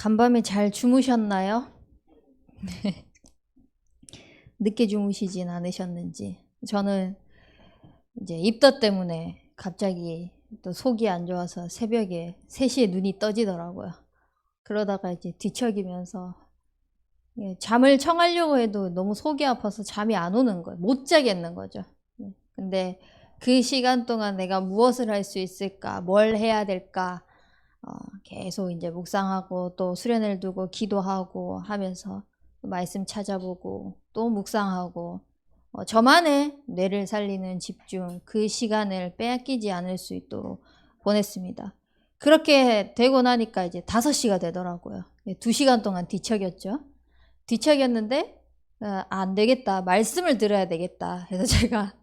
간밤에 잘 주무셨나요? 늦게 주무시진 않으셨는지. 저는 이제 입덧 때문에 갑자기 또 속이 안 좋아서 새벽에 3시에 눈이 떠지더라고요. 그러다가 이제 뒤척이면서 잠을 청하려고 해도 너무 속이 아파서 잠이 안 오는 거예요. 못 자겠는 거죠. 근데 그 시간 동안 내가 무엇을 할 수 있을까? 뭘 해야 될까? 계속 이제 묵상하고 또 수련회를 두고 기도하고 하면서 말씀 찾아보고 또 묵상하고 저만의 뇌를 살리는 집중, 그 시간을 빼앗기지 않을 수 있도록 보냈습니다. 그렇게 되고 나니까 이제 5시가 되더라고요. 2시간 동안 뒤척였죠. 뒤척였는데 안 되겠다. 말씀을 들어야 되겠다. 그래서 제가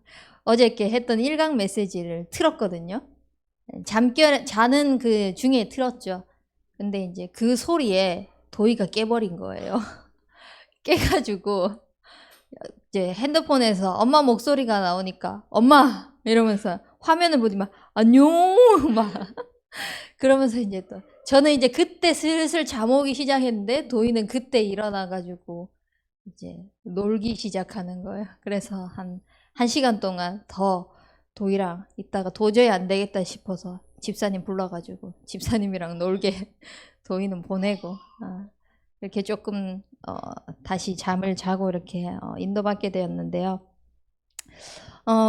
어저께 했던 1강 메시지를 틀었거든요. 자는 그 중에 틀었죠. 근데 이제 그 소리에 도희가 깨버린 거예요. 깨가지고 이제 핸드폰에서 엄마 목소리가 나오니까 엄마 이러면서 화면을 보더니 안녕 막 그러면서 이제 또 저는 이제 그때 슬슬 잠 오기 시작했는데 도희는 그때 일어나가지고 이제 놀기 시작하는 거예요. 그래서 한 1시간 동안 더 도희랑 있다가 도저히 안 되겠다 싶어서 집사님 불러가지고 집사님이랑 놀게 도희는 보내고 이렇게 조금 다시 잠을 자고 이렇게 인도받게 되었는데요.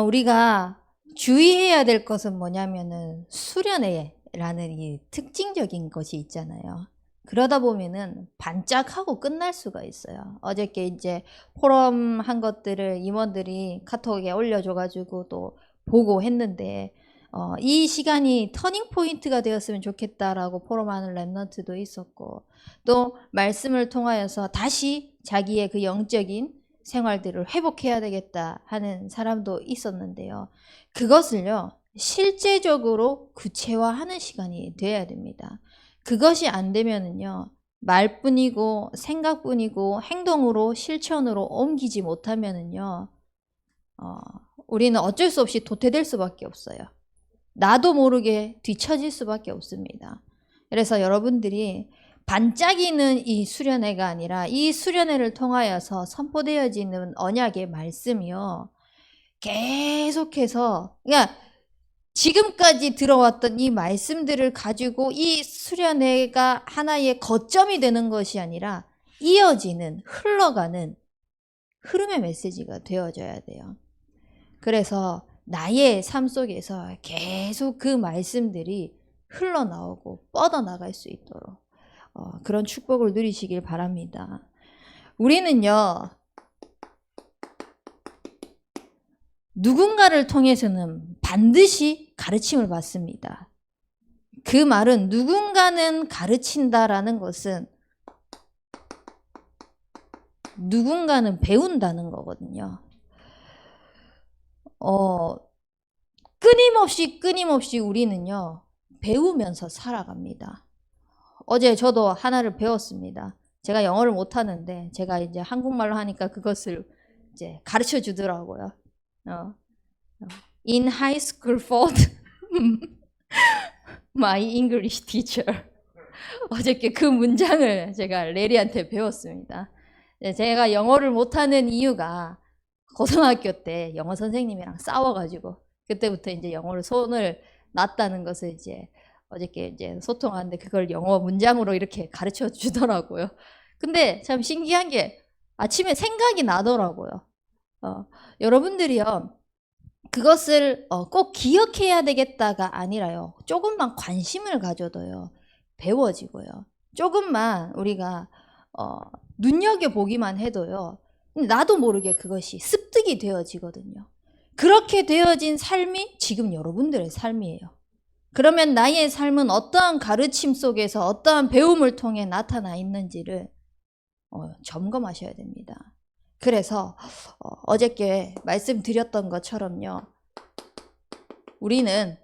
우리가 주의해야 될 것은 뭐냐면은 수련회라는 이 특징적인 것이 있잖아요. 그러다 보면은 반짝하고 끝날 수가 있어요. 어저께 이제 포럼 한 것들을 임원들이 카톡에 올려줘가지고 또 보고 했는데 이 시간이 터닝 포인트가 되었으면 좋겠다라고 포럼하는 랩런트도 있었고 또 말씀을 통하여서 다시 자기의 그 영적인 생활들을 회복해야 되겠다 하는 사람도 있었는데요. 그것을요 실제적으로 구체화하는 시간이 돼야 됩니다. 그것이 안 되면은요 말뿐이고 생각뿐이고 행동으로 실천으로 옮기지 못하면은요 우리는 어쩔 수 없이 도태될 수밖에 없어요. 나도 모르게 뒤처질 수밖에 없습니다. 그래서 여러분들이 반짝이는 이 수련회가 아니라 이 수련회를 통하여서 선포되어지는 언약의 말씀이요. 계속해서 그러니까 지금까지 들어왔던 이 말씀들을 가지고 이 수련회가 하나의 거점이 되는 것이 아니라 이어지는 흘러가는 흐름의 메시지가 되어져야 돼요. 그래서 나의 삶 속에서 계속 그 말씀들이 흘러나오고 뻗어나갈 수 있도록 그런 축복을 누리시길 바랍니다. 우리는요 누군가를 통해서는 반드시 가르침을 받습니다. 그 말은 누군가는 가르친다라는 것은 누군가는 배운다는 거거든요. 끊임없이 우리는요 배우면서 살아갑니다. 어제 저도 하나를 배웠습니다. 제가 영어를 못하는데 제가 이제 한국말로 하니까 그것을 이제 가르쳐 주더라고요. In high school fault my English teacher. 어저께 그 문장을 제가 레리한테 배웠습니다. 제가 영어를 못하는 이유가 고등학교 때 영어 선생님이랑 싸워가지고 그때부터 이제 영어를 손을 놨다는 것을 이제 어저께 이제 소통하는데 그걸 영어 문장으로 이렇게 가르쳐 주더라고요. 근데 참 신기한 게 아침에 생각이 나더라고요. 여러분들이요 그것을 꼭 기억해야 되겠다가 아니라요 조금만 관심을 가져도요 배워지고요 조금만 우리가 눈여겨보기만 해도요 나도 모르게 그것이 습득이 되어지거든요. 그렇게 되어진 삶이 지금 여러분들의 삶이에요. 그러면 나의 삶은 어떠한 가르침 속에서 어떠한 배움을 통해 나타나 있는지를 점검하셔야 됩니다. 그래서 어저께 말씀드렸던 것처럼요. 우리는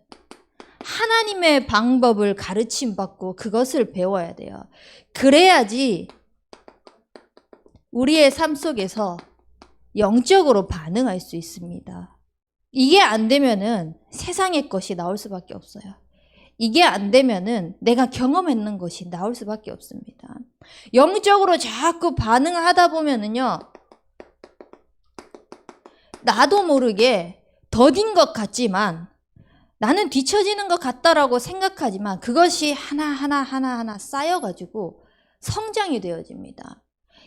하나님의 방법을 가르침받고 그것을 배워야 돼요. 그래야지 우리의 삶 속에서 영적으로 반응할 수 있습니다. 이게 안 되면은 세상의 것이 나올 수밖에 없어요. 이게 안 되면은 내가 경험했는 것이 나올 수밖에 없습니다. 영적으로 자꾸 반응하다 보면은요, 나도 모르게 더딘 것 같지만, 나는 뒤처지는 것 같다라고 생각하지만 그것이 하나하나 쌓여가지고 성장이 되어집니다.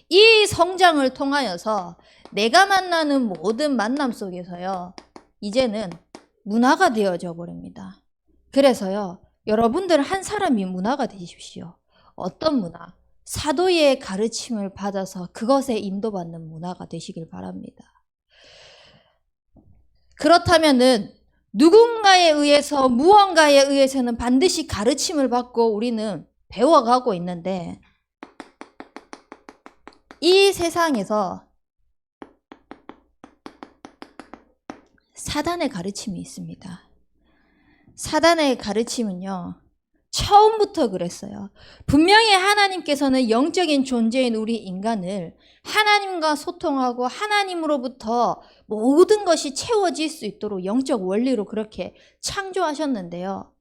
이 성장을 통하여서 내가 만나는 모든 만남 속에서요, 이제는 문화가 되어져 버립니다. 그래서요, 여러분들 한 사람이 문화가 되십시오. 어떤 문화? 사도의 가르침을 받아서 그것에 인도받는 문화가 되시길 바랍니다. 그렇다면은 누군가에 의해서, 무언가에 의해서는 반드시 가르침을 받고 우리는 배워가고 있는데, 이 세상에서 사단의 가르침이 있습니다. 사단의 가르침은요, 처음부터 그랬어요. 분명히 하나님께서는 영적인 존재인 우리 인간을 하나님과 소통하고 하나님으로부터 모든 것이 채워질 수 있도록 영적 원리로 그렇게 창조하셨는데요.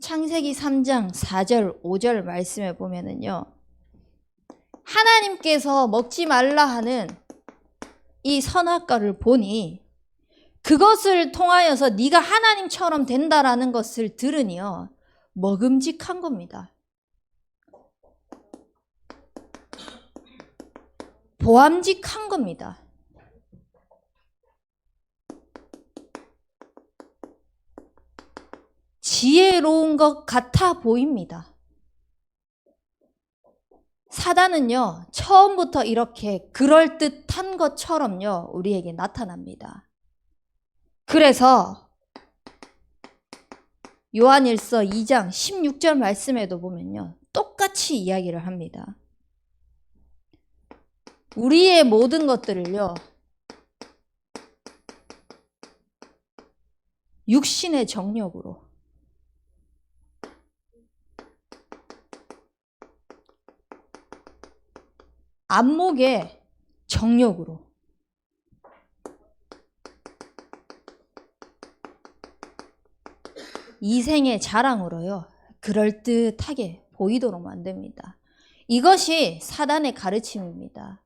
창세기 3장 4절 5절 말씀에 보면은요, 하나님께서 먹지 말라 하는 이 선악과를 보니 그것을 통하여서 네가 하나님처럼 된다라는 것을 들으니요, 먹음직한 겁니다. 보암직한 겁니다. 지혜로운 것 같아 보입니다. 사단은요, 처음부터 이렇게 그럴듯한 것처럼요, 우리에게 나타납니다. 그래서 요한일서 2장 16절 말씀에도 보면요, 똑같이 이야기를 합니다. 우리의 모든 것들을요, 육신의 정욕으로, 안목의 정욕으로, 이생의 자랑으로요, 그럴듯하게 보이도록 만듭니다. 이것이 사단의 가르침입니다.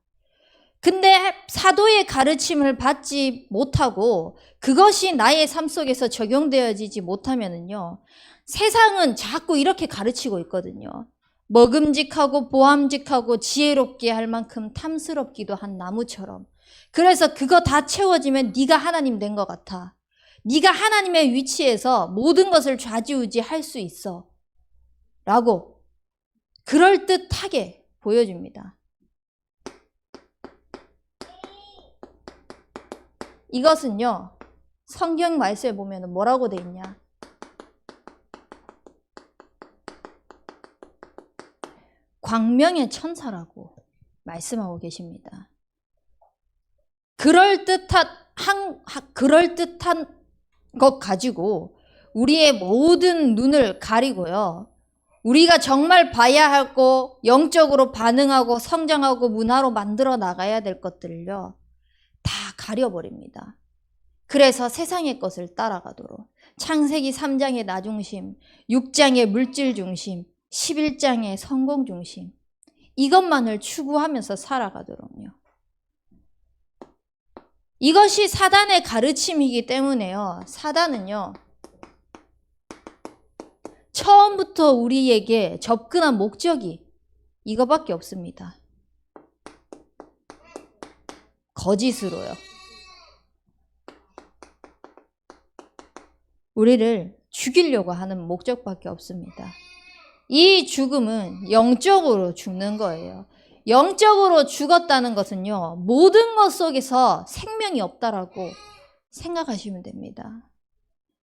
근데 사도의 가르침을 받지 못하고 그것이 나의 삶 속에서 적용되어지지 못하면은요, 세상은 자꾸 이렇게 가르치고 있거든요. 먹음직하고 보암직하고 지혜롭게 할 만큼 탐스럽기도 한 나무처럼. 그래서 그거 다 채워지면 네가 하나님 된 것 같아. 네가 하나님의 위치에서 모든 것을 좌지우지할 수 있어 라고 그럴듯하게 보여줍니다. 이것은요, 성경 말씀에 보면 뭐라고 돼 있냐? 광명의 천사라고 말씀하고 계십니다. 그럴듯한 것 가지고 우리의 모든 눈을 가리고요, 우리가 정말 봐야 하고 영적으로 반응하고 성장하고 문화로 만들어 나가야 될 것들을요, 다 가려버립니다. 그래서 세상의 것을 따라가도록 창세기 3장의 나 중심, 6장의 물질 중심, 11장의 성공 중심, 이것만을 추구하면서 살아가도록요. 이것이 사단의 가르침이기 때문에요, 사단은요, 처음부터 우리에게 접근한 목적이 이거밖에 없습니다. 거짓으로요. 우리를 죽이려고 하는 목적밖에 없습니다. 이 죽음은 영적으로 죽는 거예요. 영적으로 죽었다는 것은요, 모든 것 속에서 생명이 없다라고 생각하시면 됩니다.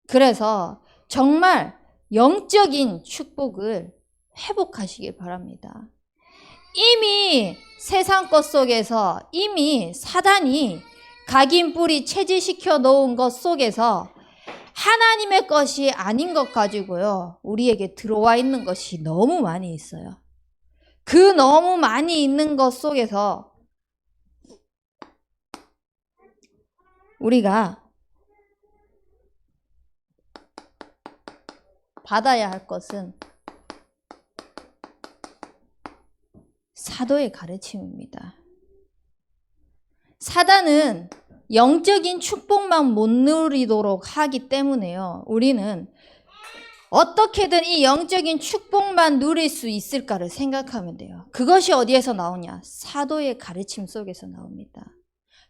그래서 정말 영적인 축복을 회복하시길 바랍니다. 이미 세상 것 속에서, 이미 사단이 각인 뿌리 체질시켜 놓은 것 속에서 하나님의 것이 아닌 것 가지고요, 우리에게 들어와 있는 것이 너무 많이 있어요. 그 너무 많이 있는 것 속에서 우리가 받아야 할 것은 사도의 가르침입니다. 사단은 영적인 축복만 못 누리도록 하기 때문에요. 우리는 어떻게든 이 영적인 축복만 누릴 수 있을까를 생각하면 돼요. 그것이 어디에서 나오냐? 사도의 가르침 속에서 나옵니다.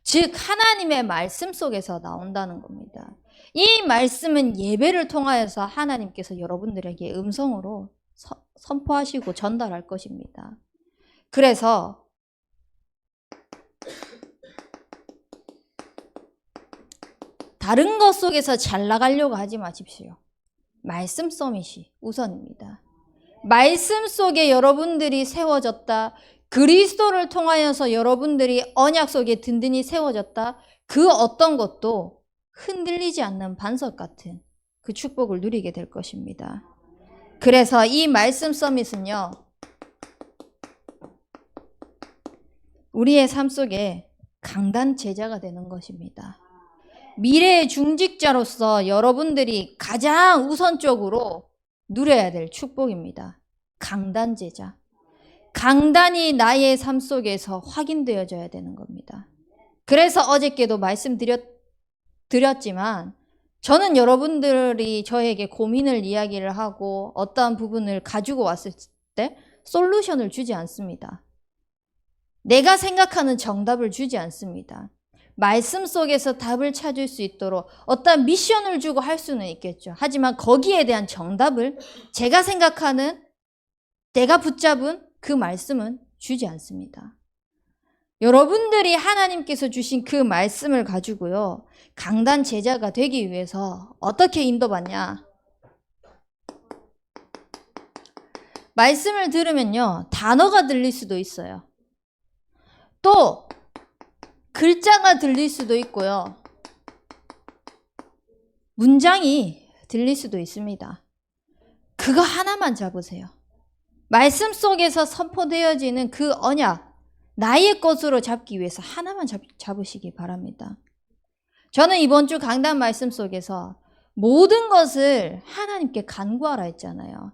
즉 하나님의 말씀 속에서 나온다는 겁니다. 이 말씀은 예배를 통하여서 하나님께서 여러분들에게 음성으로 선포하시고 전달할 것입니다. 그래서 다른 것 속에서 잘 나가려고 하지 마십시오. 말씀 서밋이 우선입니다. 말씀 속에 여러분들이 세워졌다. 그리스도를 통하여서 여러분들이 언약 속에 든든히 세워졌다. 그 어떤 것도 흔들리지 않는 반석 같은 그 축복을 누리게 될 것입니다. 그래서 이 말씀 서밋은요, 우리의 삶 속에 강단 제자가 되는 것입니다. 미래의 중직자로서 여러분들이 가장 우선적으로 누려야 될 축복입니다. 강단 제자. 강단이 나의 삶 속에서 확인되어져야 되는 겁니다. 그래서 어저께도 말씀드렸지만 저는 여러분들이 저에게 고민을 이야기를 하고 어떠한 부분을 가지고 왔을 때 솔루션을 주지 않습니다. 내가 생각하는 정답을 주지 않습니다. 말씀 속에서 답을 찾을 수 있도록 어떤 미션을 주고 할 수는 있겠죠. 하지만 거기에 대한 정답을 제가 생각하는, 내가 붙잡은 그 말씀은 주지 않습니다. 여러분들이 하나님께서 주신 그 말씀을 가지고요, 강단 제자가 되기 위해서 어떻게 인도받냐? 말씀을 들으면요, 단어가 들릴 수도 있어요. 또 글자가 들릴 수도 있고요. 문장이 들릴 수도 있습니다. 그거 하나만 잡으세요. 말씀 속에서 선포되어지는 그 언약, 나의 것으로 잡기 위해서 하나만 잡으시기 바랍니다. 저는 이번 주 강단 말씀 속에서 모든 것을 하나님께 간구하라 했잖아요.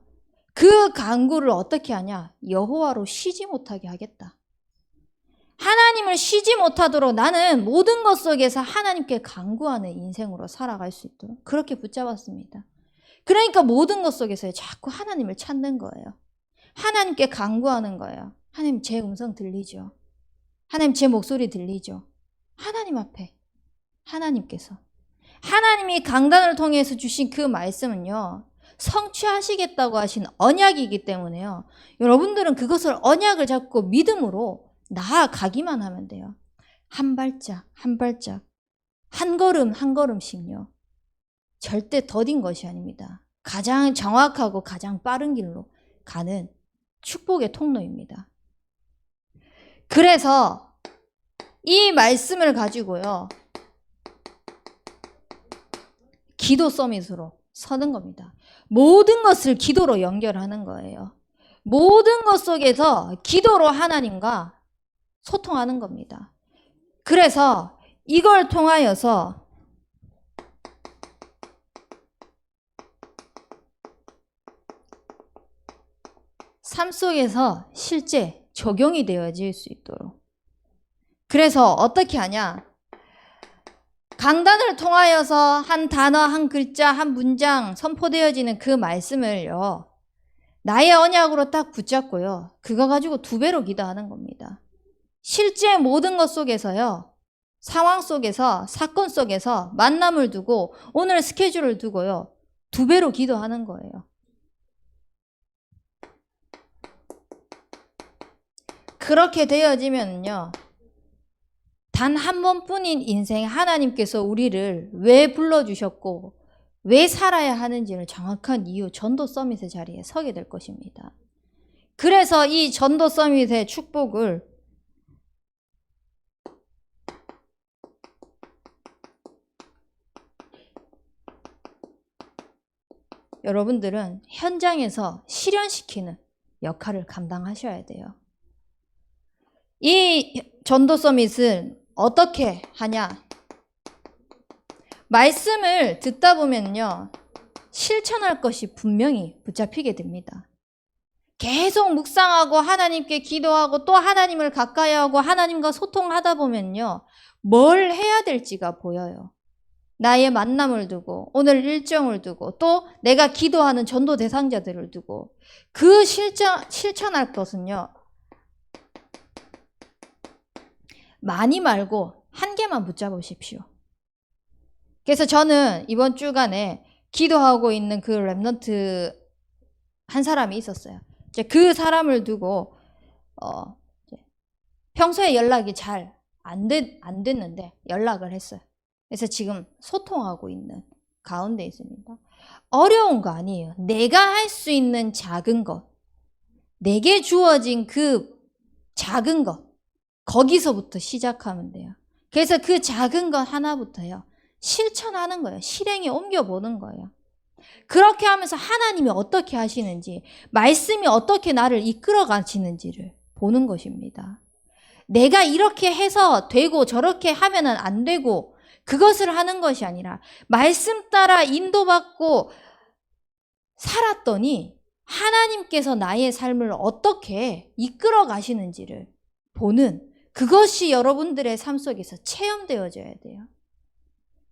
그 간구를 어떻게 하냐? 여호와로 쉬지 못하게 하겠다. 하나님을 쉬지 못하도록 나는 모든 것 속에서 하나님께 간구하는 인생으로 살아갈 수 있도록 그렇게 붙잡았습니다. 그러니까 모든 것 속에서 자꾸 하나님을 찾는 거예요. 하나님께 간구하는 거예요. 하나님 제 음성 들리죠? 하나님 제 목소리 들리죠? 하나님 앞에 하나님께서 하나님이 강단을 통해서 주신 그 말씀은요, 성취하시겠다고 하신 언약이기 때문에요, 여러분들은 그것을 언약을 잡고 믿음으로 나아가기만 하면 돼요. 한 발짝 한 발짝, 한 걸음 한 걸음씩요. 절대 더딘 것이 아닙니다. 가장 정확하고 가장 빠른 길로 가는 축복의 통로입니다. 그래서 이 말씀을 가지고요, 기도 서밋으로 서는 겁니다. 모든 것을 기도로 연결하는 거예요. 모든 것 속에서 기도로 하나님과 소통하는 겁니다. 그래서 이걸 통하여서 삶 속에서 실제 적용이 되어질 수 있도록. 그래서 어떻게 하냐? 강단을 통하여서 한 단어, 한 글자, 한 문장 선포되어지는 그 말씀을요, 나의 언약으로 딱 붙잡고요, 그거 가지고 2배로 기도하는 겁니다. 실제 모든 것 속에서요, 상황 속에서, 사건 속에서 만남을 두고 오늘 스케줄을 두고요, 2배로 기도하는 거예요. 그렇게 되어지면요, 단 한 번뿐인 인생 하나님께서 우리를 왜 불러주셨고 왜 살아야 하는지를 정확한 이유, 전도 서밋의 자리에 서게 될 것입니다. 그래서 이 전도 서밋의 축복을 여러분들은 현장에서 실현시키는 역할을 감당하셔야 돼요. 이 전도 서밋은 어떻게 하냐? 말씀을 듣다 보면요, 실천할 것이 분명히 붙잡히게 됩니다. 계속 묵상하고 하나님께 기도하고 또 하나님을 가까이 하고 하나님과 소통하다 보면요, 뭘 해야 될지가 보여요. 나의 만남을 두고 오늘 일정을 두고 또 내가 기도하는 전도 대상자들을 두고 그 실천할 것은요, 많이 말고 한 개만 붙잡으십시오. 그래서 저는 이번 주간에 기도하고 있는 그 랩넌트 한 사람이 있었어요. 이제 그 사람을 두고 평소에 연락이 잘 안 됐는데 연락을 했어요. 그래서 지금 소통하고 있는 가운데 있습니다. 어려운 거 아니에요. 내가 할 수 있는 작은 것, 내게 주어진 그 작은 것, 거기서부터 시작하면 돼요. 그래서 그 작은 것 하나부터요, 실천하는 거예요. 실행에 옮겨보는 거예요. 그렇게 하면서 하나님이 어떻게 하시는지, 말씀이 어떻게 나를 이끌어 가시는지를 보는 것입니다. 내가 이렇게 해서 되고 저렇게 하면은 안 되고 그것을 하는 것이 아니라 말씀 따라 인도받고 살았더니 하나님께서 나의 삶을 어떻게 이끌어 가시는지를 보는, 그것이 여러분들의 삶 속에서 체험되어져야 돼요.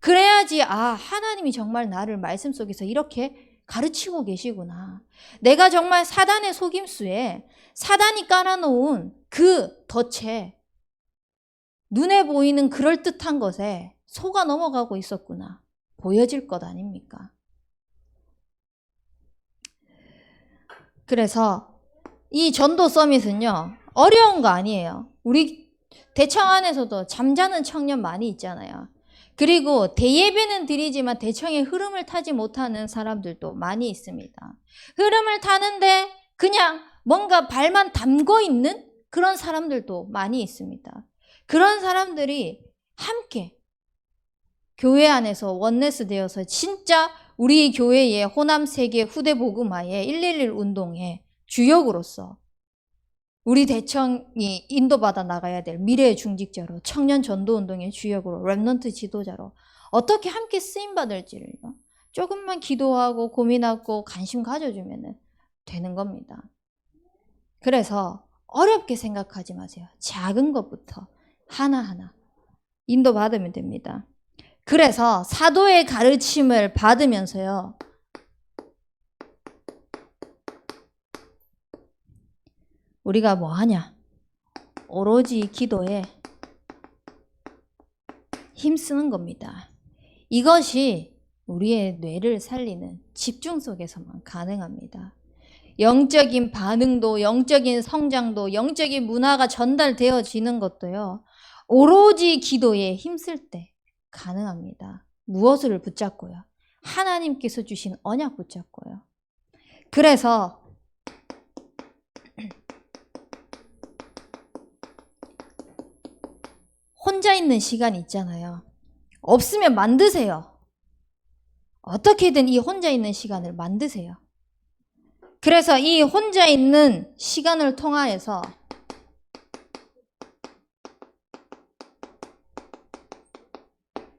그래야지, 아, 하나님이 정말 나를 말씀 속에서 이렇게 가르치고 계시구나. 내가 정말 사단의 속임수에 사단이 깔아놓은 그 덫에, 눈에 보이는 그럴듯한 것에 속아 넘어가고 있었구나, 보여질 것 아닙니까? 그래서 이 전도 서밋은요, 어려운 거 아니에요. 우리 대청 안에서도 잠자는 청년 많이 있잖아요. 그리고 대예배는 드리지만 대청의 흐름을 타지 못하는 사람들도 많이 있습니다. 흐름을 타는데 그냥 뭔가 발만 담고 있는 그런 사람들도 많이 있습니다. 그런 사람들이 함께 교회 안에서 원네스 되어서 진짜 우리 교회의 호남 세계 후대 복음화의 111 운동의 주역으로서 우리 대청이 인도받아 나가야 될 미래의 중직자로, 청년 전도 운동의 주역으로, 랩넌트 지도자로 어떻게 함께 쓰임받을지를 조금만 기도하고 고민하고 관심 가져주면 되는 겁니다. 그래서 어렵게 생각하지 마세요. 작은 것부터 하나하나 인도받으면 됩니다. 그래서 사도의 가르침을 받으면서요, 우리가 뭐 하냐? 오로지 기도에 힘쓰는 겁니다. 이것이 우리의 뇌를 살리는 집중 속에서만 가능합니다. 영적인 반응도, 영적인 성장도, 영적인 문화가 전달되어지는 것도요, 오로지 기도에 힘쓸 때 가능합니다. 무엇을 붙잡고요? 하나님께서 주신 언약 붙잡고요. 그래서 혼자 있는 시간이 있잖아요. 없으면 만드세요. 어떻게든 이 혼자 있는 시간을 만드세요. 그래서 이 혼자 있는 시간을 통하여서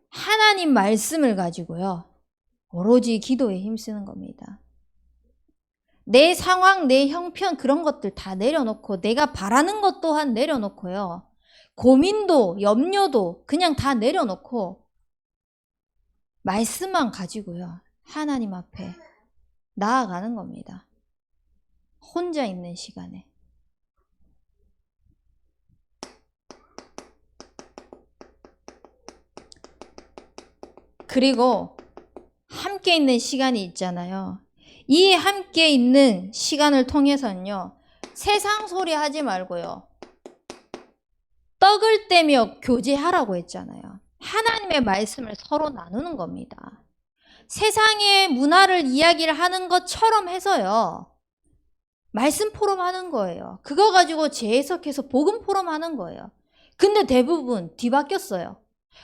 하나님 말씀을 가지고요, 오로지 기도에 힘쓰는 겁니다. 내 상황, 내 형편, 그런 것들 다 내려놓고, 내가 바라는 것 또한 내려놓고요, 고민도 염려도 그냥 다 내려놓고 말씀만 가지고요, 하나님 앞에 나아가는 겁니다. 혼자 있는 시간에. 그리고 함께 있는 시간이 있잖아요. 이 함께 있는 시간을 통해서는요, 세상 소리 하지 말고요, 떡을 떼며 교제하라고 했잖아요. 하나님의 말씀을 서로 나누는 겁니다. 세상의 문화를 이야기를 하는 것처럼 해서요, 말씀 포럼 하는 거예요. 그거 가지고 재해석해서 복음 포럼 하는 거예요. 근데 대부분 뒤바뀌었어요.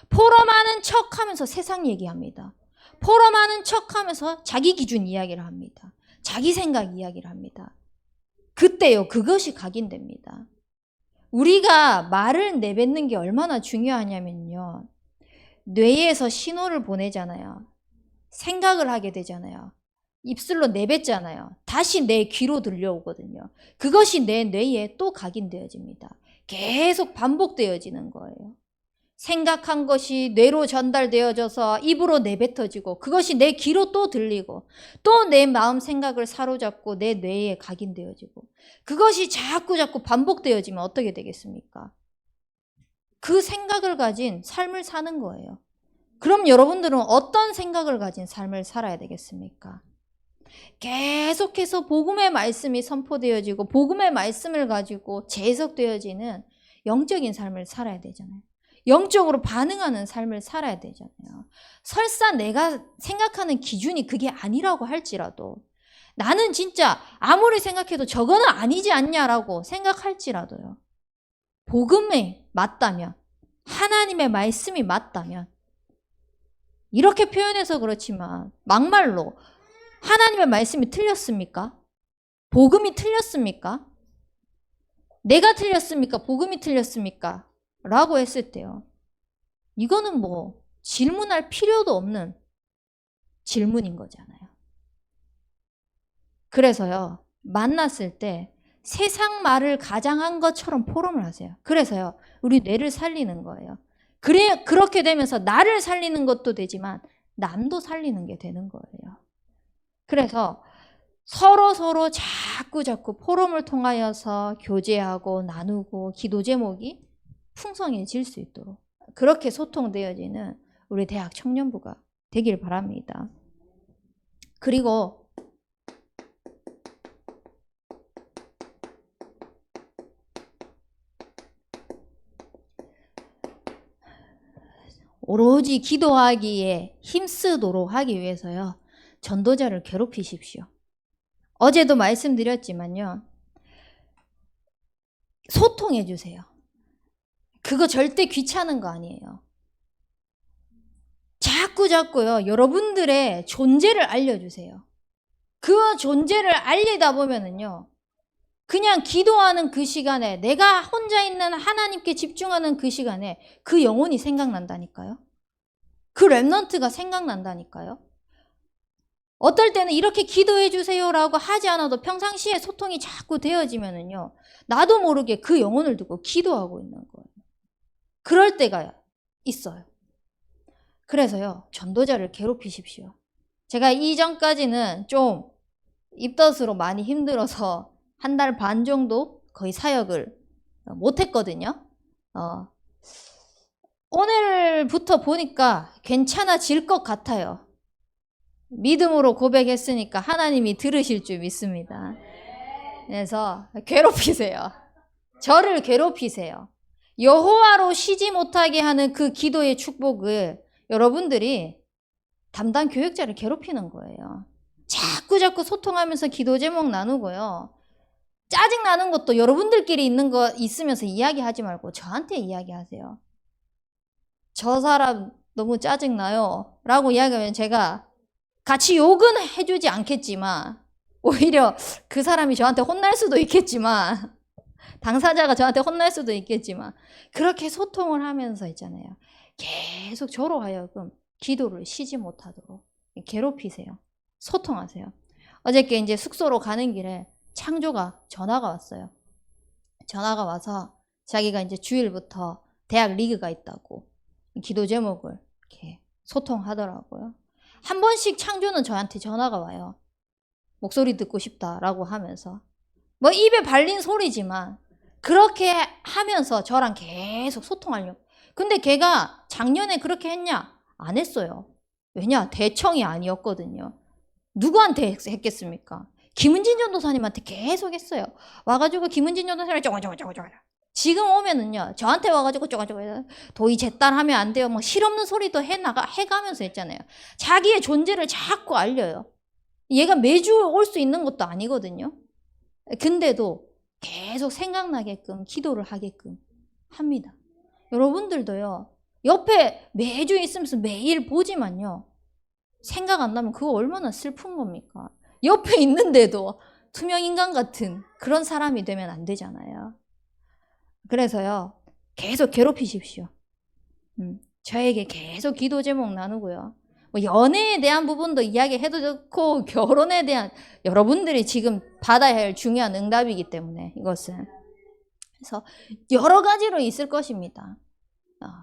포럼하는 척하면서 세상 얘기합니다. 포럼하는 척하면서 자기 기준 이야기를 합니다. 자기 생각 이야기를 합니다. 그때요, 그것이 각인됩니다. 우리가 말을 내뱉는 게 얼마나 중요하냐면요, 뇌에서 신호를 보내잖아요. 생각을 하게 되잖아요. 입술로 내뱉잖아요. 다시 내 귀로 들려오거든요. 그것이 내 뇌에 또 각인되어집니다. 계속 반복되어지는 거예요. 생각한 것이 뇌로 전달되어져서 입으로 내뱉어지고 그것이 내 귀로 또 들리고 또 내 마음 생각을 사로잡고 내 뇌에 각인되어지고 그것이 자꾸 반복되어지면 어떻게 되겠습니까? 그 생각을 가진 삶을 사는 거예요. 그럼 여러분들은 어떤 생각을 가진 삶을 살아야 되겠습니까? 계속해서 복음의 말씀이 선포되어지고 복음의 말씀을 가지고 재해석되어지는 영적인 삶을 살아야 되잖아요. 영적으로 반응하는 삶을 살아야 되잖아요. 설사 내가 생각하는 기준이 그게 아니라고 할지라도 나는 진짜 아무리 생각해도 저거는 아니지 않냐라고 생각할지라도요. 복음에 맞다면 하나님의 말씀이 맞다면 이렇게 표현해서 그렇지만 막말로 하나님의 말씀이 틀렸습니까? 복음이 틀렸습니까? 내가 틀렸습니까? 복음이 틀렸습니까? 라고 했을 때요. 이거는 뭐 질문할 필요도 없는 질문인 거잖아요. 그래서요. 만났을 때 세상 말을 가장한 것처럼 포럼을 하세요. 그래서요. 우리 뇌를 살리는 거예요. 그렇게 되면서 나를 살리는 것도 되지만 남도 살리는 게 되는 거예요. 그래서 서로 자꾸 포럼을 통하여서 교제하고 나누고 기도 제목이 풍성해질 수 있도록 그렇게 소통되어지는 우리 대학 청년부가 되길 바랍니다. 그리고 오로지 기도하기에 힘쓰도록 하기 위해서요. 전도자를 괴롭히십시오. 어제도 말씀드렸지만요. 소통해 주세요. 그거 절대 귀찮은 거 아니에요. 자꾸요. 여러분들의 존재를 알려주세요. 그 존재를 알리다 보면은요. 그냥 기도하는 그 시간에 내가 혼자 있는 하나님께 집중하는 그 시간에 그 영혼이 생각난다니까요. 그 렘넌트가 생각난다니까요. 어떨 때는 이렇게 기도해 주세요라고 하지 않아도 평상시에 소통이 자꾸 되어지면은요. 나도 모르게 그 영혼을 두고 기도하고 있는 거예요. 그럴 때가 있어요. 그래서요. 전도자를 괴롭히십시오. 제가 이전까지는 좀 입덧으로 많이 힘들어서 한 달 반 정도 거의 사역을 못했거든요. 오늘부터 보니까 괜찮아질 것 같아요. 믿음으로 고백했으니까 하나님이 들으실 줄 믿습니다. 그래서 괴롭히세요. 저를 괴롭히세요. 여호와로 쉬지 못하게 하는 그 기도의 축복을 여러분들이 담당 교육자를 괴롭히는 거예요. 자꾸 소통하면서 기도 제목 나누고요. 짜증나는 것도 여러분들끼리 있는 거 있으면서 이야기하지 말고 저한테 이야기하세요. 저 사람 너무 짜증나요 라고 이야기하면 제가 같이 욕은 해주지 않겠지만 오히려 그 사람이 저한테 혼날 수도 있겠지만 당사자가 저한테 혼날 수도 있겠지만 그렇게 소통을 하면서 있잖아요. 계속 저로 하여금 기도를 쉬지 못하도록 괴롭히세요. 소통하세요. 어저께 이제 숙소로 가는 길에 창조가 전화가 왔어요. 전화가 와서 자기가 이제 주일부터 대학 리그가 있다고 기도 제목을 이렇게 소통하더라고요. 한 번씩 창조는 저한테 전화가 와요. 목소리 듣고 싶다라고 하면서 뭐 입에 발린 소리지만 그렇게 하면서 저랑 계속 소통하려고. 근데 걔가 작년에 그렇게 했냐? 안 했어요. 왜냐? 대청이 아니었거든요. 누구한테 했겠습니까? 김은진 전도사님한테 계속 했어요. 와가지고 김은진 전도사님이 쪼가쪼가 지금 오면은요 저한테 와가지고 쪼가쪼가 도희 제 딸 하면 안 돼요. 뭐 실없는 소리도 해가면서 했잖아요. 자기의 존재를 자꾸 알려요. 얘가 매주 올 수 있는 것도 아니거든요. 근데도 계속 생각나게끔 기도를 하게끔 합니다. 여러분들도요 옆에 매주 있으면서 매일 보지만요 생각 안 나면 그거 얼마나 슬픈 겁니까? 옆에 있는데도 투명인간 같은 그런 사람이 되면 안 되잖아요. 그래서요 계속 괴롭히십시오. 저에게 계속 기도 제목 나누고요. 뭐 연애에 대한 부분도 이야기해도 좋고 결혼에 대한 여러분들이 지금 받아야 할 중요한 응답이기 때문에 이것은 그래서 여러 가지로 있을 것입니다.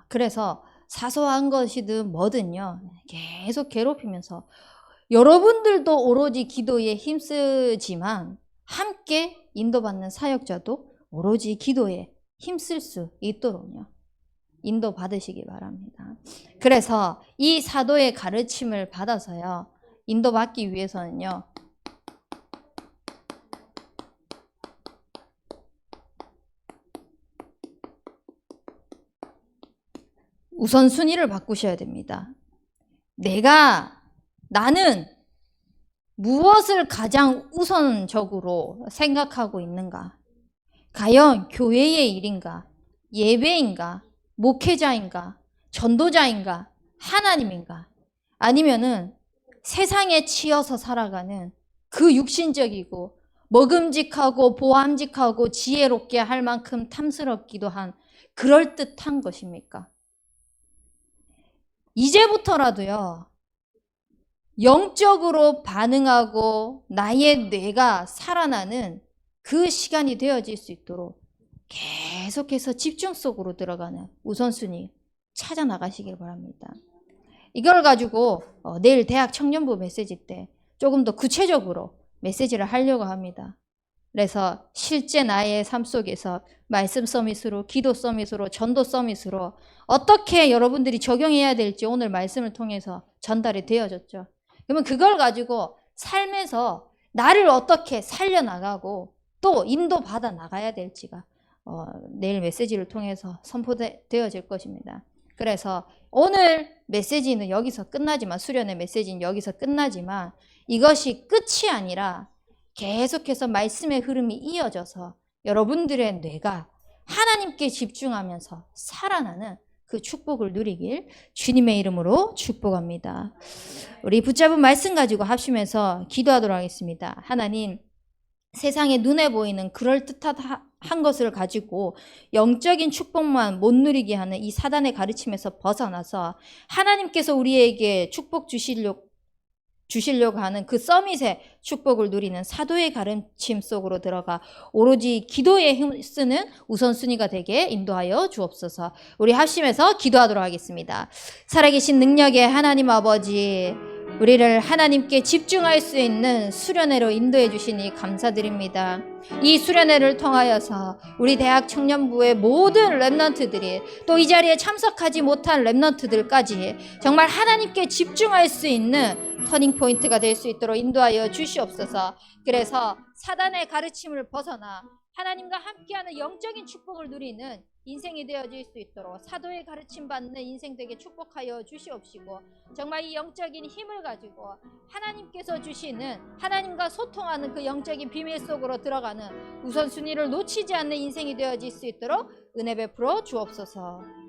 그래서 사소한 것이든 뭐든요 계속 괴롭히면서 여러분들도 오로지 기도에 힘쓰지만 함께 인도받는 사역자도 오로지 기도에 힘쓸 수 있도록요 인도 받으시기 바랍니다. 그래서 이 사도의 가르침을 받아서요 인도 받기 위해서는요 우선순위를 바꾸셔야 됩니다. 나는 무엇을 가장 우선적으로 생각하고 있는가? 과연 교회의 일인가? 예배인가? 목회자인가? 전도자인가? 하나님인가? 아니면은 세상에 치여서 살아가는 그 육신적이고 먹음직하고 보암직하고 지혜롭게 할 만큼 탐스럽기도 한 그럴듯한 것입니까? 이제부터라도요 영적으로 반응하고 나의 뇌가 살아나는 그 시간이 되어질 수 있도록 계속해서 집중 속으로 들어가는 우선순위 찾아 나가시길 바랍니다. 이걸 가지고 내일 대학 청년부 메시지 때 조금 더 구체적으로 메시지를 하려고 합니다. 그래서 실제 나의 삶 속에서 말씀 서밋으로, 기도 서밋으로, 전도 서밋으로 어떻게 여러분들이 적용해야 될지 오늘 말씀을 통해서 전달이 되어졌죠. 그러면 그걸 가지고 삶에서 나를 어떻게 살려나가고 또 인도받아 나가야 될지가 내일 메시지를 통해서 선포되어질 것입니다. 그래서 오늘 메시지는 여기서 끝나지만 수련의 메시지는 여기서 끝나지만 이것이 끝이 아니라 계속해서 말씀의 흐름이 이어져서 여러분들의 뇌가 하나님께 집중하면서 살아나는 그 축복을 누리길 주님의 이름으로 축복합니다. 우리 붙잡은 말씀 가지고 합심해서 기도하도록 하겠습니다. 하나님, 세상에 눈에 보이는 그럴듯한 것을 가지고 영적인 축복만 못 누리게 하는 이 사단의 가르침에서 벗어나서 하나님께서 우리에게 축복 주시려고 하는 그 서밋의 축복을 누리는 사도의 가르침 속으로 들어가 오로지 기도에 힘쓰는 우선순위가 되게 인도하여 주옵소서. 우리 합심해서 기도하도록 하겠습니다. 살아계신 능력의 하나님 아버지, 우리를 하나님께 집중할 수 있는 수련회로 인도해 주시니 감사드립니다. 이 수련회를 통하여서 우리 대학 청년부의 모든 렘넌트들이 또 이 자리에 참석하지 못한 렘넌트들까지 정말 하나님께 집중할 수 있는 터닝포인트가 될 수 있도록 인도하여 주시옵소서. 그래서 사단의 가르침을 벗어나 하나님과 함께하는 영적인 축복을 누리는 인생이 되어질 수 있도록 사도의 가르침 받는 인생 되게 축복하여 주시옵시고 정말 이 영적인 힘을 가지고 하나님께서 주시는 하나님과 소통하는 그 영적인 비밀 속으로 들어가는 우선순위를 놓치지 않는 인생이 되어질 수 있도록 은혜 베풀어 주옵소서.